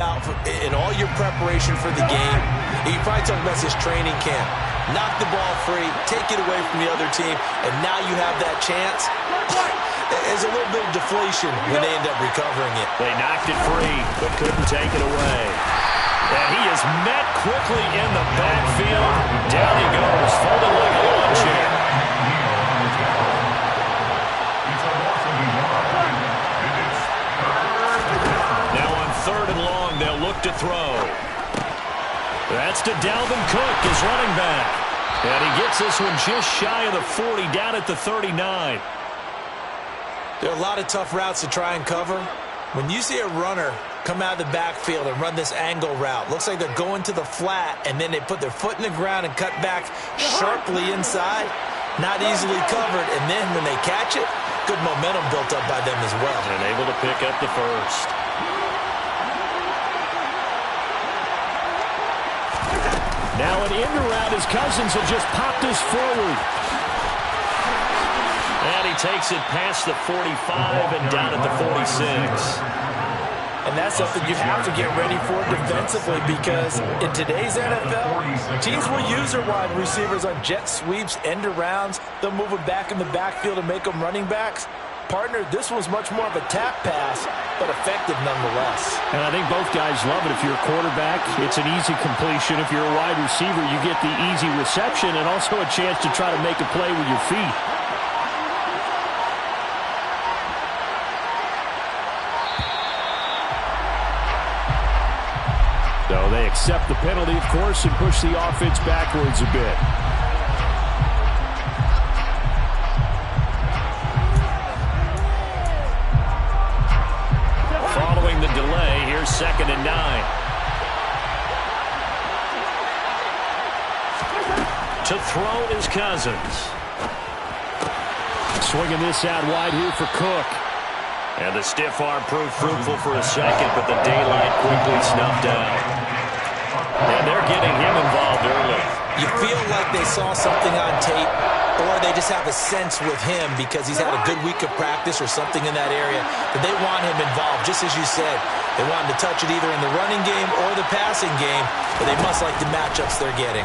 out in all your preparation for the game. You probably talk about this training camp. Knock the ball free, take it away from the other team, and now you have that chance. There's a little bit of deflation when they end up recovering it. They knocked it free, but couldn't take it away. And he is met quickly in the backfield. Down he goes, folded like a lawn chair. Now on 3rd and long, they'll look to throw. That's to Dalvin Cook, his running back. And he gets this one just shy of the 40, down at the 39. There are a lot of tough routes to try and cover. When you see a runner come out of the backfield and run this angle route, looks like they're going to the flat, and then they put their foot in the ground and cut back sharply inside. Not easily covered, and then when they catch it, good momentum built up by them as well. And able to pick up the first. Now an in route as Cousins will just pop this forward. And he takes it past the 45 and down at the 46. And that's something you have to get ready for defensively, because in today's NFL, teams will use their wide receivers on jet sweeps, end arounds. They'll move them back in the backfield and make them running backs. Partner, this was much more of a tap pass, but effective nonetheless. And I think both guys love it. If you're a quarterback, it's an easy completion. If you're a wide receiver, you get the easy reception and also a chance to try to make a play with your feet. So they accept the penalty, of course, and push the offense backwards a bit. Following the delay, here's 2nd and 9. To throw is Cousins. Swinging this out wide here for Cook. And the stiff arm proved fruitful for a second, but the daylight quickly snuffed out. And they're getting him involved early. You feel like they saw something on tape, or they just have a sense with him because he's had a good week of practice or something in that area, that they want him involved, just as you said. They want him to touch it either in the running game or the passing game, but they must like the matchups they're getting.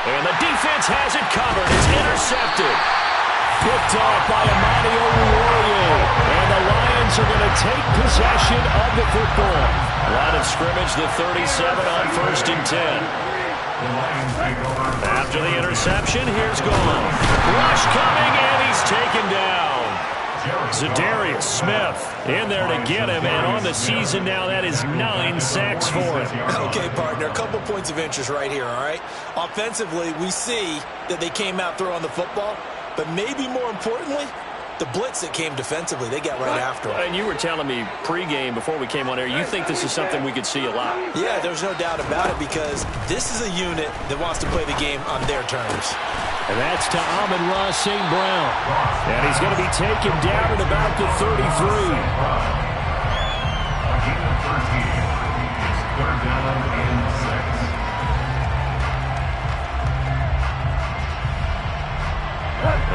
And the defense has it covered. It's intercepted. Picked off by Amani Oruwariye. And the Lions are going to take possession of the football. Line of scrimmage, the 37 on 1st and 10. After the interception, here's Gone. Rush coming, and he's taken down. Zadarius Smith in there to get him, and on the season now, that is 9 sacks for him. Okay, partner, a couple points of interest right here, all right? Offensively, we see that they came out throwing the football, but maybe more importantly, the blitz that came defensively, they got right after him. And you were telling me pregame before we came on air, you think this is something we could see a lot. Yeah, there's no doubt about it, because this is a unit that wants to play the game on their terms. And that's to Amon-Ra St. Brown. And he's going to be taken down at about the 33.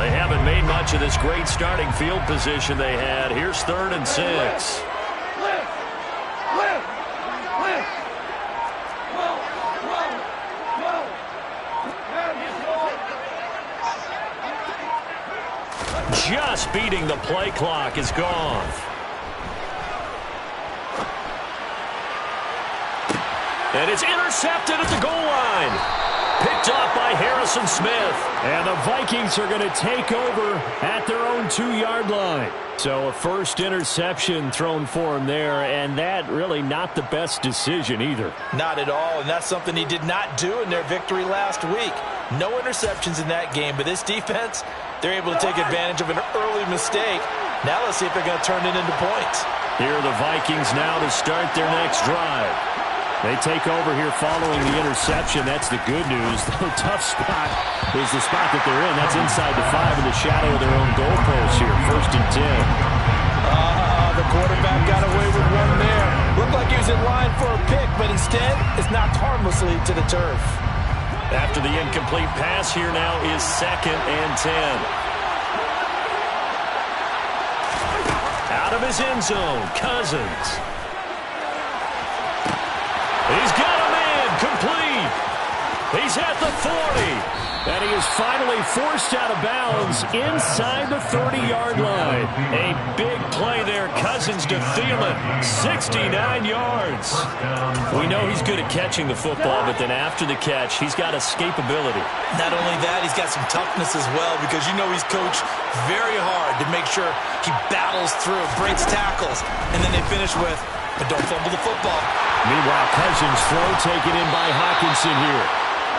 They haven't made much of this great starting field position they had. Here's 3rd and 6. Just beating the play clock is gone. And it's intercepted at the goal line. Picked off by Harrison Smith. And the Vikings are going to take over at their own 2-yard line. So a first interception thrown for him there, and that really not the best decision either. Not at all, and that's something he did not do in their victory last week. No interceptions in that game, but this defense, they're able to take advantage of an early mistake. Now let's see if they're going to turn it into points. Here are the Vikings now to start their next drive. They take over here following the interception. That's the good news. The tough spot is the spot that they're in. That's inside the 5 in the shadow of their own goalpost here. 1st and 10. The quarterback got away with one there. Looked like he was in line for a pick, but instead it's knocked harmlessly to the turf. After the incomplete pass, here now is 2nd and 10. Out Out of his end zone, Cousins. He's got a man, complete. He's at the 40. And he is finally forced out of bounds inside the 30-yard line. A big play there. Cousins to Thielen. 69 yards. We know he's good at catching the football, but then after the catch, he's got escapability. Not only that, he's got some toughness as well, because you know he's coached very hard to make sure he battles through, breaks tackles, and then they finish with, but don't fumble the football. Meanwhile, Cousins' throw taken in by Hawkinson here.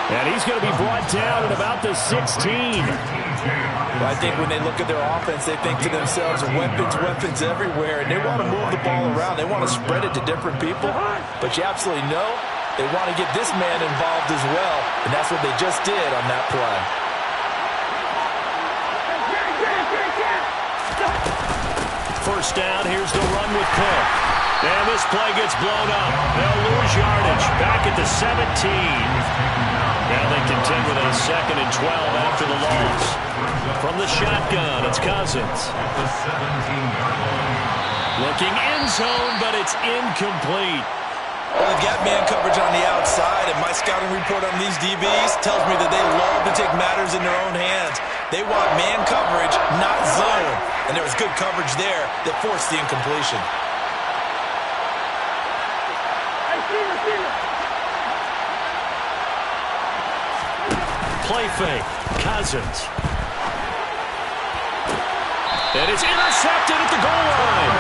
And he's going to be brought down at about the 16. Well, I think when they look at their offense, they think to themselves, weapons everywhere, and they want to move the ball around. They want to spread it to different people, but you absolutely know they want to get this man involved as well, and that's what they just did on that play. First down, here's the run with Cook. And this play gets blown up. They'll lose yardage. Back at the 17. Now they contend with a 2nd and 12 after the loss. From the shotgun, it's Cousins. Looking end zone, but it's incomplete. Well, they've got man coverage on the outside, and my scouting report on these DBs tells me that they love to take matters in their own hands. They want man coverage, not zone. And there was good coverage there that forced the incompletion. Play fake. Cousins. And it's intercepted at the goal line.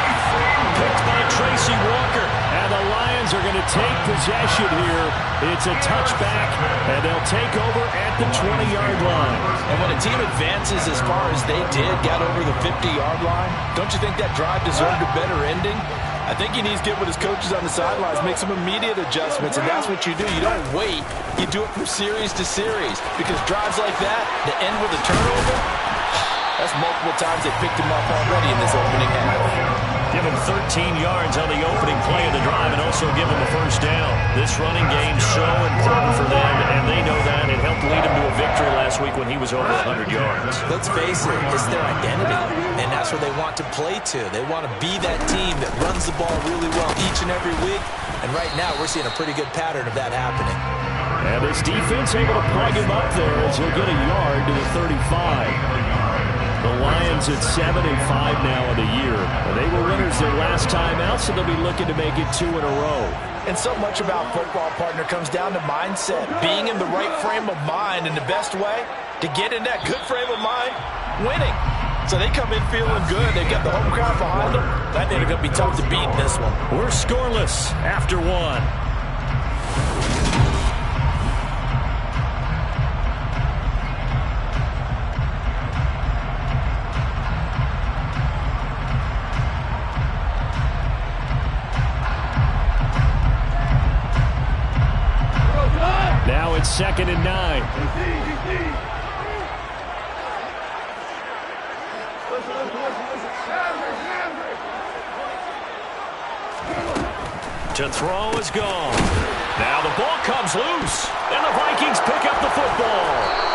Picked by Tracy Walker. And the Lions are going to take possession here. It's a touchback, and they'll take over at the 20-yard line. And when a team advances as far as they did, got over the 50-yard line, don't you think that drive deserved a better ending? I think he needs to get with his coaches on the sidelines, make some immediate adjustments, and that's what you do. You don't wait. You do it from series to series, because drives like that, that end with a turnover, that's multiple times they picked him up already in this opening half. Give him 13 yards on the opening play of the drive and also give him a first down. This running game so important for them, and they know that. It helped lead him to a victory last week when he was over 100 yards. Let's face it, it's their identity, and that's where they want to play to. They want to be that team that runs the ball really well each and every week, and right now we're seeing a pretty good pattern of that happening. And this defense able to plug him up there as he'll get a yard to the 35. The Lions at 7-5 now in the year. They were winners their last time out, so they'll be looking to make it 2 in a row. And so much about football, partner, comes down to mindset. Being in the right frame of mind, and the best way to get in that good frame of mind, winning. So they come in feeling good. They've got the home crowd behind them. I think they're going to be tough to beat in this one. We're scoreless after 1. Now it's 2nd and 9. To throw is gone. Now the ball comes loose, and the Vikings pick up the football.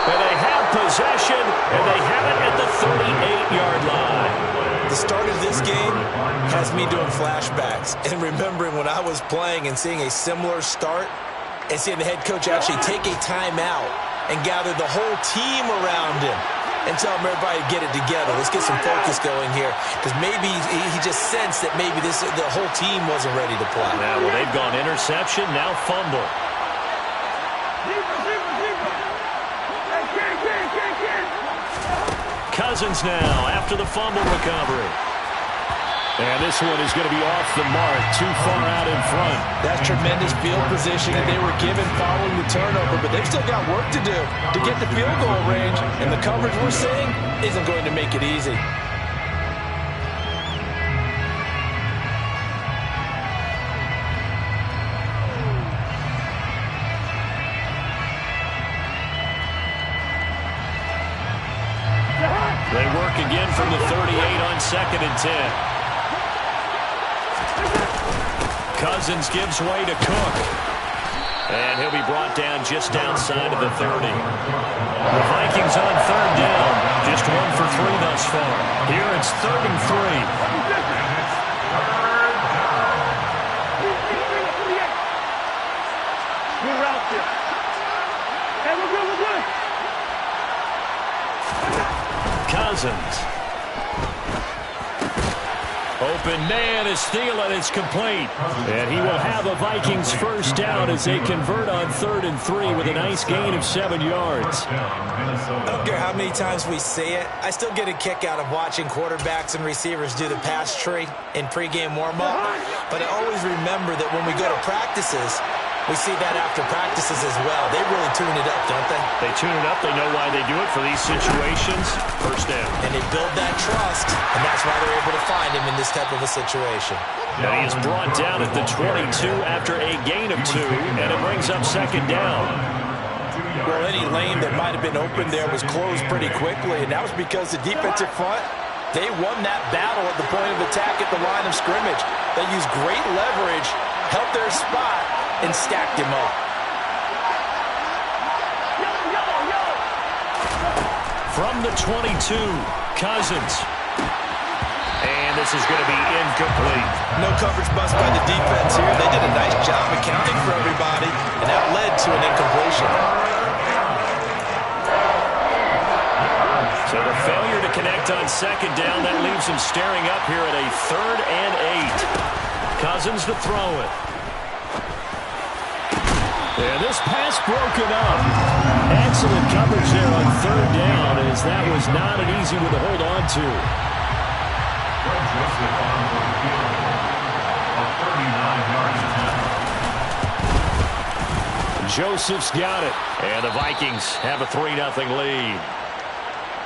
And they have possession, and they have it at the 38-yard line. The start of this game has me doing flashbacks and remembering when I was playing and seeing a similar start and seeing the head coach actually take a timeout and gather the whole team around him and tell him everybody to get it together. Let's get some focus going here, because maybe he just sensed that maybe the whole team wasn't ready to play. Yeah, well, they've gone interception, now fumble. Cousins now after the fumble recovery. And this one is going to be off the mark, too far out in front. That's tremendous field position that they were given following the turnover, but they've still got work to do to get the field goal range, and the coverage we're seeing isn't going to make it easy. They work again from the 38 on 2nd and 10. Cousins gives way to Cook. And he'll be brought down just outside of the 30. The Vikings on 3rd down. Just 1 for 3 thus far. Here it's 3rd and 3. Cousins. Open man is Thielen. It's complete. And he will have a Vikings first down as they convert on 3rd and 3 with a nice gain of 7 yards. I don't care how many times we say it. I still get a kick out of watching quarterbacks and receivers do the pass tree in pregame warm-up. But I always remember that when we go to practices, we see that after practices as well. They really tune it up, don't they? They tune it up. They know why they do it for these situations. First down. And they build that trust, and that's why they're able to find him in this type of a situation. And he is brought down at the 22 after a gain of 2, and it brings up 2nd down. Well, any lane that might have been open there was closed pretty quickly, and that was because the defensive front, they won that battle at the point of attack at the line of scrimmage. They used great leverage, helped their spot, and stacked him up. From the 22, Cousins. And this is going to be incomplete. No coverage bust by the defense here. They did a nice job accounting for everybody, and that led to an incompletion. So the failure to connect on 2nd down, that leaves him staring up here at a 3rd and 8. Cousins to throw it. And this pass broken up. Excellent coverage there on 3rd down, as that was not an easy one to hold on to. Joseph's got it. And the Vikings have a 3-0 lead.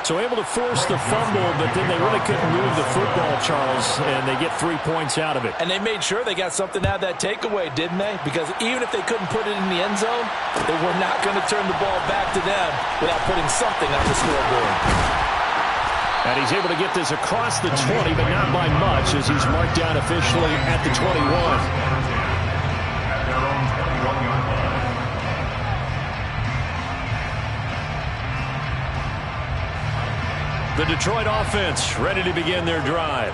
So able to force the fumble, but then they really couldn't move the football, Charles, and they get 3 points out of it. And they made sure they got something out of that takeaway, didn't they? Because even if they couldn't put it in the end zone, they were not going to turn the ball back to them without putting something on the scoreboard. And he's able to get this across the 20, but not by much, as he's marked down officially at the 21. The Detroit offense ready to begin their drive.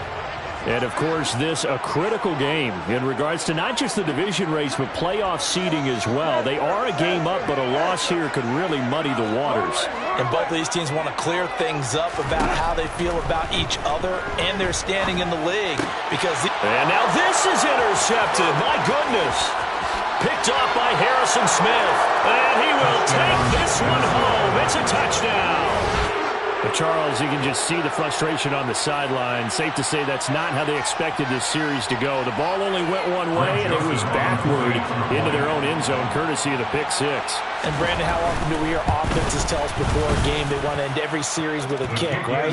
And, of course, this a critical game in regards to not just the division race, but playoff seeding as well. They are a game up, but a loss here could really muddy the waters. And both of these teams want to clear things up about how they feel about each other and their standing in the league. And now this is intercepted. My goodness. Picked off by Harrison Smith. And he will take this one home. It's a touchdown. But Charles, you can just see the frustration on the sideline. Safe to say that's not how they expected this series to go. The ball only went one way, and it was backward into their own end zone, courtesy of the pick six. And, Brandon, how often do we hear offenses tell us before a game they want to end every series with a kick, right?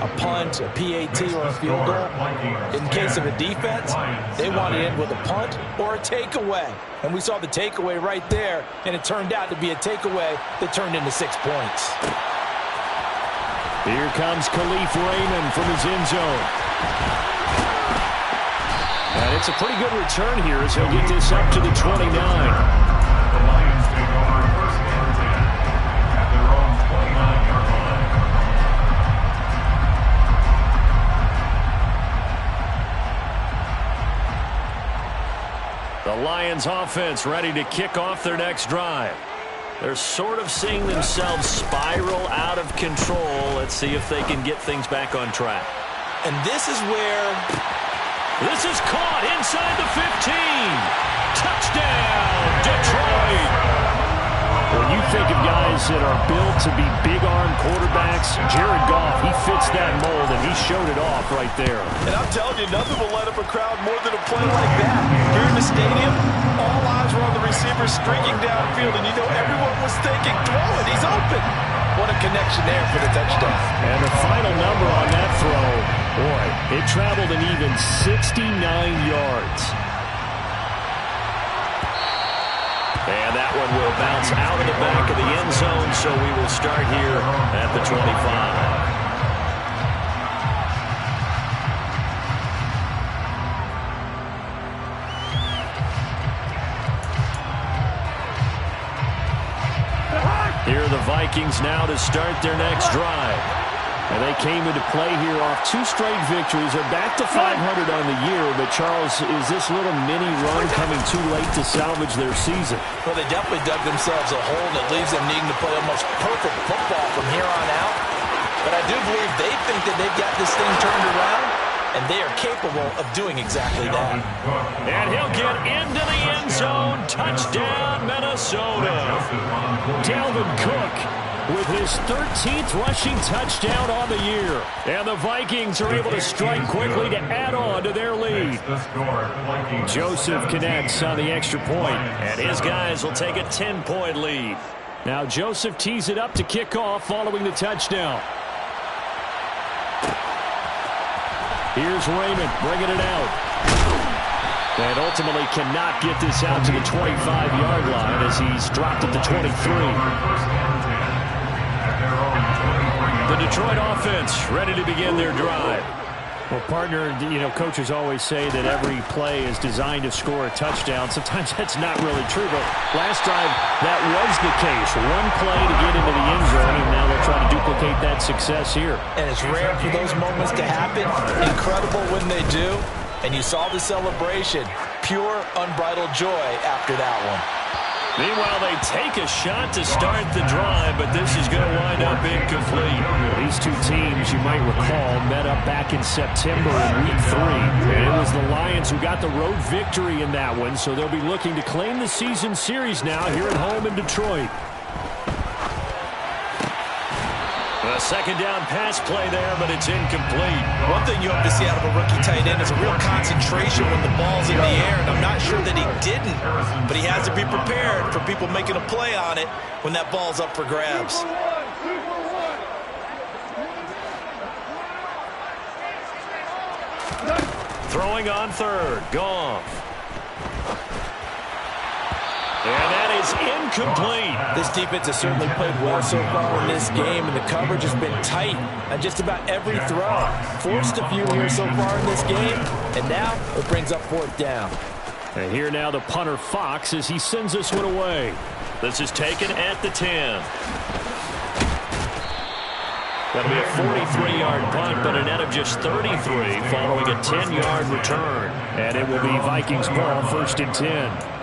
A punt, a PAT, or a field goal. In case of a defense, they want to end with a punt or a takeaway. And we saw the takeaway right there, and it turned out to be a takeaway that turned into 6 points. Here comes Khalif Raymond from his end zone. And it's a pretty good return here as he'll get this up to the 29. The Lions take over first and 10 at their own 29-yard line. The Lions offense ready to kick off their next drive. They're sort of seeing themselves spiral out of control. Let's see if they can get things back on track. And this is where... This is caught inside the 15. Touchdown, Detroit. When you think of guys that are built to be big-arm quarterbacks, Jared Goff, he fits that mold, and he showed it off right there. And I'm telling you, nothing will light up a crowd more than a play like that. Here in the stadium, all eyes were on the receiver streaking downfield, and you know everyone was thinking, throw it, he's open. What a connection there for the touchdown. And the final number on that throw, boy, it traveled an even 69 yards. And that one will bounce out of the back of the end zone, so we will start here at the 25. Here are the Vikings now to start their next drive. And they came into play here off 2 straight victories. They're back to 500 on the year. But, Charles, is this little mini run coming too late to salvage their season? Well, they definitely dug themselves a hole that leaves them needing to play almost perfect football from here on out. But I do believe they think that they've got this thing turned around, and they are capable of doing exactly that. And he'll get into the end zone. Touchdown, Minnesota. Dalvin Cook with his 13th rushing touchdown on the year. And the Vikings are able to strike quickly to add on to their lead. Joseph connects on the extra point. And his guys will take a 10-point lead. Now Joseph tees it up to kick off following the touchdown. Here's Raymond bringing it out. And ultimately cannot get this out to the 25-yard line as he's dropped at the 23. The Detroit offense ready to begin their drive. Well, partner, coaches always say that every play is designed to score a touchdown. Sometimes that's not really true, but last drive that was the case. One play to get into the end zone, and now they'll try to duplicate that success here. And it's rare for those moments to happen. Incredible when they do. And you saw the celebration. Pure, unbridled joy after that one. Meanwhile, they take a shot to start the drive, but this is going to wind up incomplete. These two teams, you might recall, met up back in September in Week 3. And it was the Lions who got the road victory in that one, so they'll be looking to claim the season series now here at home in Detroit. A second down pass play there, but it's incomplete. One thing you hope to see out of a rookie tight end is a real concentration when the ball's in the air, and I'm not sure that he didn't, but he has to be prepared for people making a play on it when that ball's up for grabs. Throwing on third, Goff. And that is incomplete. This defense has certainly played well so far in this game, and the coverage has been tight on just about every throw. Forced a few here so far in this game, and now it brings up fourth down. And here now the punter Fox as he sends this one away. This is taken at the 10. That'll be a 43-yard punt, but a net of just 33 following a 10-yard return. And it will be Vikings ball, 1st and 10.